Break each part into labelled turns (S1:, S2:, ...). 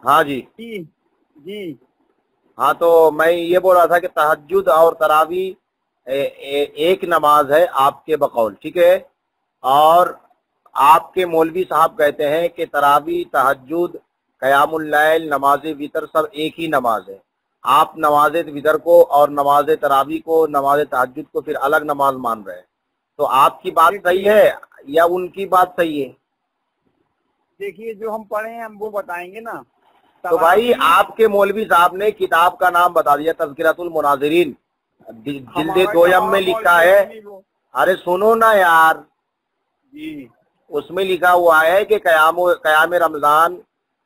S1: ہاں جی
S2: جی جی
S1: ہاں، تو میں یہ بول رہا تھا کہ تہجد اور تراویح ایک نماز ہے آپ کے بقول، ٹھیک ہے، اور آپ کے مولوی صاحب کہتے ہیں کہ تراویح، تہجد، قیام اللیل، نماز وتر سب ایک ہی نماز ہے۔ آپ نماز وتر کو اور نماز تراویح کو، نماز تہجد کو پھر الگ نماز مان رہے ہیں، تو آپ کی بات صحیح
S2: دیکھیے
S1: ہے یا ان کی بات صحیح ہے؟
S2: دیکھیے جو ہم پڑھے ہیں ہم وہ بتائیں گے نا۔
S1: تو بھائی
S2: تراویح
S1: آپ کے مولوی صاحب نے کتاب کا نام بتا دیا، تذکرۃ المناظرین، جلد دویم میں
S2: ہمارا
S1: لکھا
S2: مولوی
S1: ہے۔
S2: ہے نہیں وہ۔
S1: ارے سنو نا یار،
S2: جی
S1: اس میں لکھا ہوا ہے کہ قیام رمضان،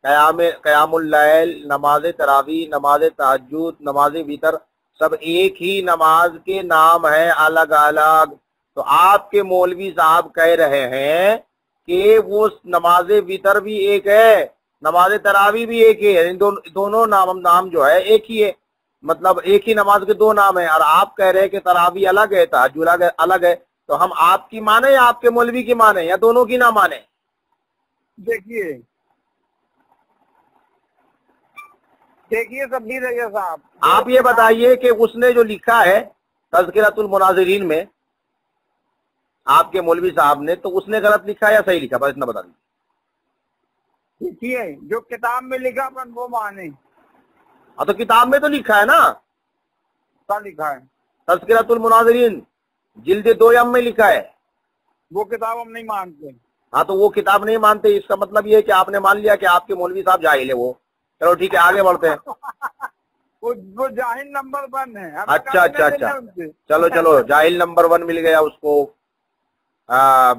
S1: قیام اللیل، نماز تراویح، نماز تہجد، نماز وتر سب ایک ہی نماز کے نام ہیں، الگ الگ۔ تو آپ کے مولوی صاحب کہہ رہے ہیں کہ وہ نماز وتر بھی ایک ہے، نماز تراویح بھی ایک ہی ہے، دونوں نام جو ہے ایک ہی ہے، مطلب ایک ہی نماز کے دو نام ہیں، اور آپ کہہ رہے ہیں کہ تراویح الگ ہے، تہجد الگ ہے۔ تو ہم آپ کی مانیں یا آپ کے مولوی کی مانیں یا دونوں کی نہ مانیں؟
S2: دیکھیے سبھی رہیے صاحب،
S1: آپ یہ بتائیے کہ اس نے جو لکھا ہے تذکرۃ المناظرین میں آپ کے مولوی صاحب نے، تو اس نے غلط لکھا یا صحیح لکھا؟ بس اتنا بتا دیجیے۔
S2: دیکھیے جو کتاب میں لکھا اپن وہ مانے۔
S1: ہاں تو کتاب میں تو لکھا ہے نا،
S2: کیا لکھا ہے؟
S1: تذکرۃ المناظرین جلد دویم میں لکھا ہے۔
S2: وہ کتاب ہم نہیں مانتے۔
S1: ہاں تو وہ کتاب نہیں مانتے، اس کا مطلب یہ ہے کہ آپ نے مان لیا کہ آپ کے مولوی صاحب جاہل ہے وہ۔ چلو ٹھیک ہے، آگے بڑھتے ہیں۔
S2: وہ جاہل نمبر 1 ہے۔
S1: اچھا اچھا اچھا، چلو جاہل نمبر 1 مل گیا اس کو،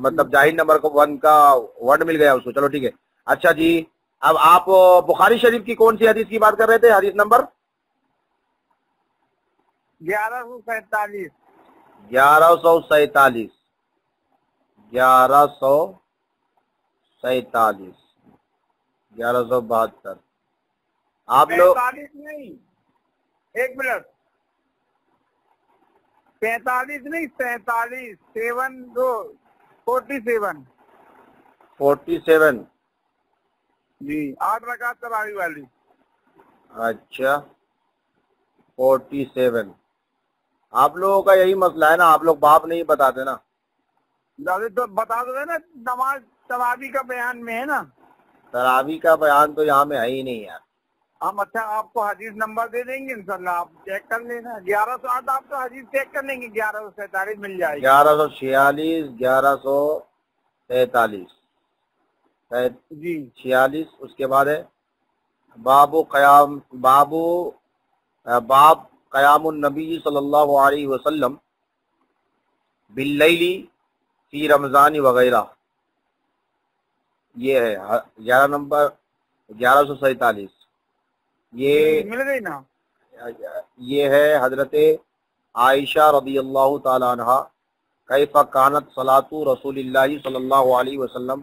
S1: مطلب جاہل نمبر 1 کا ورڈ مل گیا اس کو، چلو ٹھیک ہے۔ اچھا جی، اب آپ بخاری شریف کی کون سی حدیث کی بات کر رہے تھے؟ حدیث نمبر
S2: 1147۔
S1: 1147، 1147، 1172۔ آپ لوگ
S2: 45 نہیں، ایک منٹ، 45 نہیں، 47، 47
S1: 47،
S2: جی 8 رکعت تراویح والی۔
S1: اچھا 47۔ آپ لوگوں کا یہی مسئلہ ہے نا، آپ لوگ باب نہیں بتاتے نا۔
S2: تو بتا دو نا، نماز تراویح کا بیان میں ہے نا۔
S1: تراویح کا بیان تو یہاں میں ہے ہی نہیں یار۔
S2: ہم اچھا آپ کو حدیث نمبر دے دیں گے انشاءاللہ، آپ چیک کر لینا۔ 1108 آپ تو حدیث چیک کر لیں گے، 1147 مل جائے گی۔
S1: 1146، 1143،
S2: جی
S1: 46، اس کے بعد ہے باب قیام النبی صلی اللہ علیہ وسلم باللیل فی رمضان وغیرہ، یہ ہے 11 نمبر 1147۔ یہ
S2: مل گئی نا۔
S1: یہ ہے حضرت عائشہ رضی اللہ تعالی عنہ، کیف کانت صلاۃ رسول اللہ صلی اللہ علیہ وسلم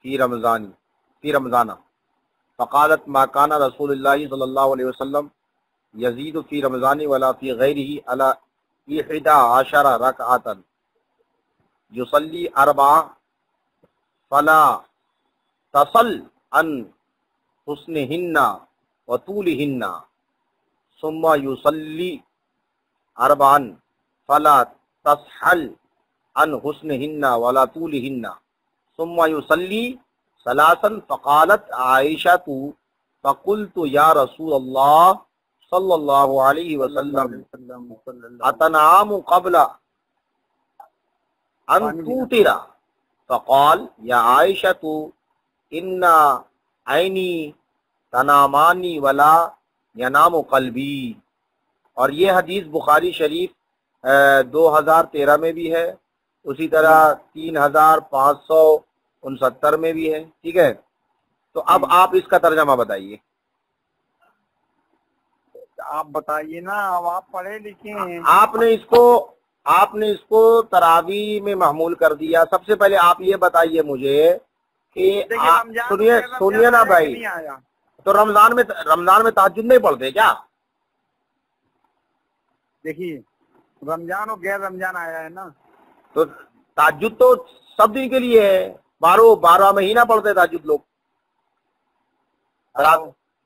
S1: فی رمضان فقالت ما کان رسول اللہ صلی اللہ علیہ وسلم یزید فی رمضان ولا فی غیرہ علی 11 رکعۃ یصلی 4 فلا تصل عن حسنہن وطولہن ثم یصلی 4 فلا تسحل عن حسنہن ولا طولہن ثم یصلی 3 فقالت عائشہ فقلت یا رسول اللہ صلی اللہ علیہ وسلم اتنام قبل ان توتر؟ فقال یا عائشہ ان عینی تنامانی ولا ینام قلبی۔ اور یہ حدیث بخاری شریف 2013 میں بھی ہے، اسی طرح 3569 میں بھی ہے، ٹھیک ہے۔ تو اب آپ اس کا ترجمہ بتائیے۔
S2: آپ بتائیے نا، اب آپ پڑھے لکھے ہیں۔
S1: آپ نے اس کو تراویح میں محمول کر دیا۔ سب سے پہلے آپ یہ بتائیے مجھے کہ سنیے نا بھائی، تو رمضان میں تہجد نہیں پڑھتے کیا؟
S2: دیکھیے رمضان اور غیر رمضان آیا ہے نا،
S1: تو تہجد تو سب دن کے لیے ہے، 12 مہینہ پڑھتے تہجد لوگ۔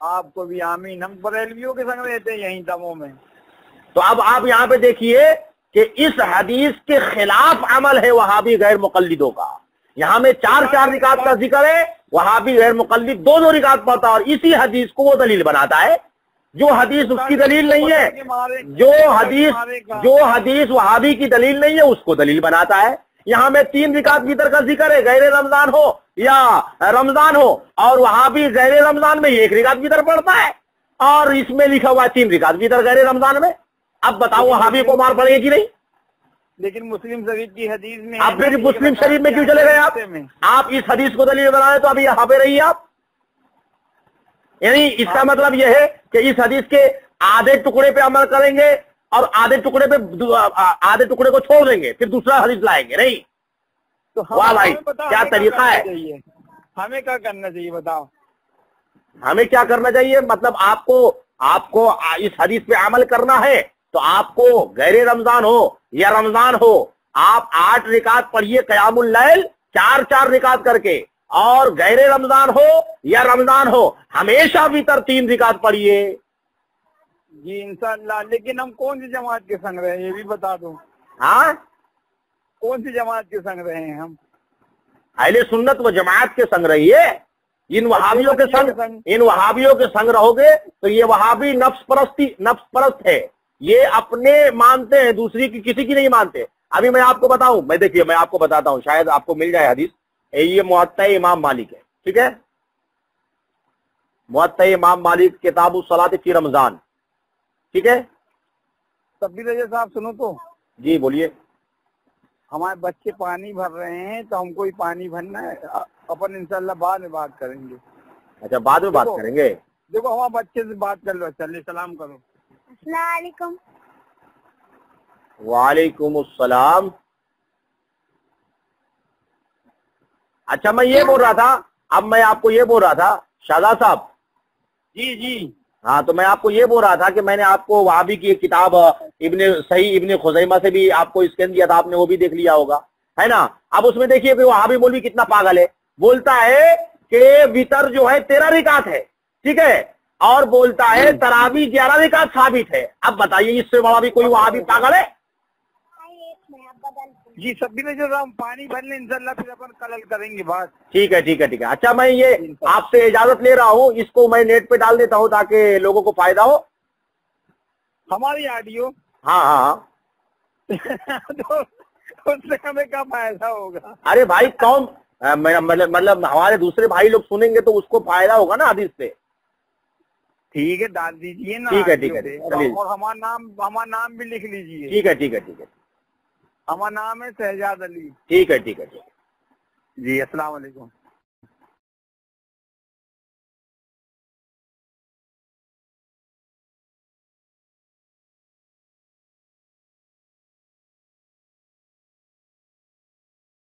S2: آپ کو بھی آمین. ہم بریلویوں کے سنگ رہتے ہیں یہیں دموں میں.
S1: تو اب آپ یہاں پہ دیکھیے کہ اس حدیث کے خلاف عمل ہے وہابی غیر مقلدوں کا. یہاں میں 4 رکعت کا ذکر ہے, وہابی غیر مقلد 2 رکعت پڑھتا ہے, اور اسی حدیث کو وہ دلیل بناتا ہے جو حدیث اس کی دلیل نہیں ہے. جو حدیث وہابی کی دلیل نہیں ہے اس کو دلیل بناتا ہے. یہاں میں 3 رکعت وتر کا ذکر ہے, غیر رمضان ہو یا رمضان ہو, اور وہابی غیر رمضان میں 1 رکعت وتر پڑھتا ہے, اور اس میں لکھا ہوا 3 رکعت وتر غیر رمضان میں. اب بتاؤ وہابی کو مار پڑے گی کہ نہیں؟
S2: لیکن مسلم شریف کی حدیث میں
S1: آپ پھر مسلم شریف میں کیوں چلے گئے؟ آپ اس حدیث کو دلیل بنا رہے تو ابھی یہاں پہ رہیے آپ. یعنی اس کا مطلب یہ ہے کہ اس حدیث کے آدھے ٹکڑے پہ عمل کریں گے اور آدھے ٹکڑے کو چھوڑ دیں گے, پھر دوسرا حدیث لائیں گے. نہیں, واہ بھائی کیا طریقہ ہے.
S2: ہمیں کیا کرنا چاہیے بتاؤ؟
S1: ہمیں کیا کرنا چاہیے مطلب آپ کو اس حدیث پہ عمل کرنا ہے تو آپ کو غیر رمضان ہو یا رمضان ہو, آپ 8 رکعت پڑھیے قیام اللیل 4 رکعت کر کے, اور غیر رمضان ہو یا رمضان ہو ہمیشہ وتر 3 رکعت پڑھیے.
S2: جی انشاءاللہ. لیکن ہم کون سی جماعت کے سنگ رہے ہیں یہ بھی بتا دو.
S1: ہاں,
S2: کون سی جماعت کے سنگ رہے ہیں ہم؟
S1: اہل سنت و جماعت کے سنگ رہیے. ان وہابیوں کے سنگ رہو گے تو یہ وہابی نفس پرست ہے. یہ اپنے مانتے ہیں, دوسری کی کسی کی نہیں مانتے. ابھی میں آپ کو بتاؤں, میں آپ کو بتاتا ہوں, شاید آپ کو مل جائے حدیث. یہ موطأ امام مالک ہے, ٹھیک ہے, موطأ امام مالک کتاب الصلاۃ فی رمضان, ٹھیک ہے.
S2: سبی رضا صاحب سنو تو.
S1: جی بولیے.
S2: ہمارے بچے پانی بھر رہے ہیں تو ہم کو بھی پانی بھرنا ہے. اپن انشاءاللہ بعد میں بات کریں گے.
S1: اچھا بعد میں بات کریں گے.
S2: دیکھو ہمارے بچے سے بات کر لو, چلے سلام کرو.
S3: السلام علیکم.
S1: وعلیکم السلام. اچھا میں یہ بول رہا تھا, اب میں آپ کو یہ بول رہا تھا شہزاد صاحب.
S2: جی
S1: ہاں, تو میں آپ کو یہ بول رہا تھا کہ میں نے آپ کو وہابی کی ایک کتاب ابن خزیمہ سے بھی آپ کو اسکین دیا تھا, آپ نے وہ بھی دیکھ لیا ہوگا, ہے نا. اب اس میں دیکھیے کہ وہابی مولوی کتنا پاگل ہے. بولتا ہے کہ وتر جو ہے 13 رکعت ہے, ٹھیک ہے, اور بولتا ہے تراویح 11 رکعت ثابت ہے. اب بتائیے اس سے بڑا بھی کوئی وہابی پاگل ہے؟
S2: جی سبھی میں جو ہم پانی بھر لیں انشاءاللہ, پھر اپن کل کریں گے بات.
S1: ٹھیک ہے. اچھا میں یہ آپ سے اجازت لے رہا ہوں, اس کو میں نیٹ پہ ڈال دیتا ہوں تاکہ لوگوں کو فائدہ ہو.
S2: ہماری آڈیو
S1: ہاں
S2: تو اس سے ہمیں کیا فائدہ ہوگا؟
S1: ارے بھائی کون مطلب ہمارے دوسرے بھائی لوگ سنیں گے تو اس کو فائدہ ہوگا نا حدیث سے.
S2: ٹھیک ہے ڈال دیجیے نا.
S1: ٹھیک ہے.
S2: اور ہمارا نام بھی لکھ لیجیے.
S1: ٹھیک ہے.
S2: ہمارا نام ہے شہزاد علی.
S1: ٹھیک ہے.
S2: جی السلام علیکم.